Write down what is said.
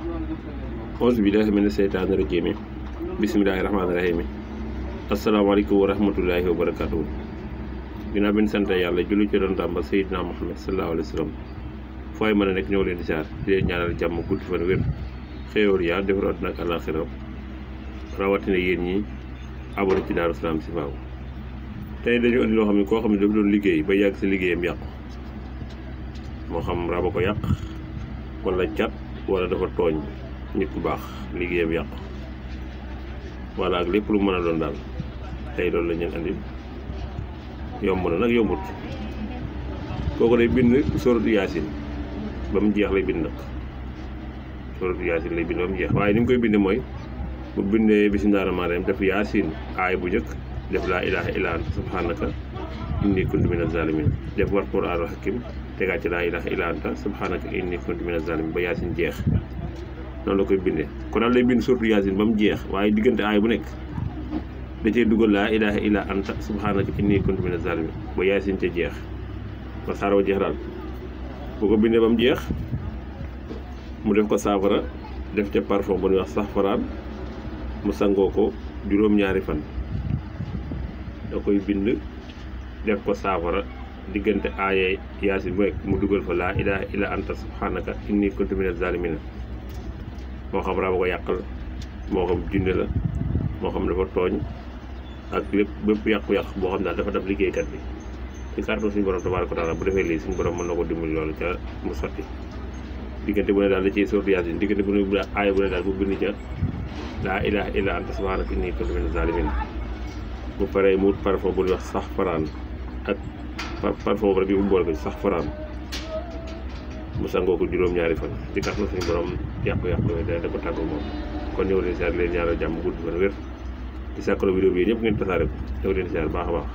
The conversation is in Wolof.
auzu billahi mina seytaani rajiim bismillahi rahmaani rahiim asalaamaaleykum wa rahmatullahi wa barakatuh. Ginnaaw bi ñu sant yàlla julli ci doon tàmba Seydina Muhammad sallallahu alayhi wa sallam fooy mën a nekk ñëw leen di siyaar di leen ñaanal jàmm gudd fan wér xéewal yaa defar àdduna ak àllaaxira rawatina yéen ñi abonné ci Darou Salam Chifahou. tey dañu indi loo xam ne koo xam ne dafa doon liggéey ba yàgg si liggéeyam yàqu moo xam raba ko yàq wala cat wala dafa tooñ nit ku baax liggéeyam yàqu wala ak lépp lu mën a doon daal tey loolu la ñu andi yomb na nag yombut. kooku day bind soratu yaasin ba mu jeex lay bind nag soratu yaasin lay bind ba mu jeex waaye ni mu koy bindee mooy bu bindee bismillaahi rahmaani rahiim def yaasin aay bu njëkk def laa ilaaha illa anta subhaanaka inni kuntu mina zaalimiin def war quraanul hakiim tegaat ci laa ilaaha illa anta subhaanaka inni kuntu mina zaalimiin ba yaasin jeex noonu la koy bindee. kon daal lay bind soratu yaasin ba mu jeex waaye diggante aay bu nekk da cee dugal laa ilaaha illa anta subhaanaka inni kuntu mina zaalimiin ba yaasin ca jeex ba saar wa jeex daal. bu ko bindee ba mu jeex mu def ko saafara def ca parfum bu ñuy wax safaraan mu sangoo ko juróom-ñaari fan. da koy bind def ko saafara diggante aaye yaasin bu nekk mu dugal fa laa ilaaha illa anta subhaanaka inni kuntu mina zaalimiin moo xam raba ko yàqal moo xam junne la moo xam dafa tooñ ak lépp bépp yàqu-yàq boo xam daal dafa def liggéeykat bi ci kàttan suñu borom tabaaraka wa taala bu defee lii suñu borom mën na ko dimbali loolu ca mu sotti. diggante bu ne daal da ciy sortu yaasin diggante bu ne aaya bu ne daal bu bind ca laa ilaaha illa anta subhaanaka inni kuntu mina zaalimiin bu paree mu wut parfum bu ñuy wax safaraan ak parfum bu rek yu boole ko ci safaraan mu sangoo ko juróom-ñaari fan ci kàttan suñu borom yàqu-yàqu yooyu da ko tàggoo moom. kon ñëw leen siyaar leen ñaanal jàmm gudd fan wér di sàkkaloo vidéo bi ñëpp ngeen tasaare ko ñëw leen siyaar baax a baax.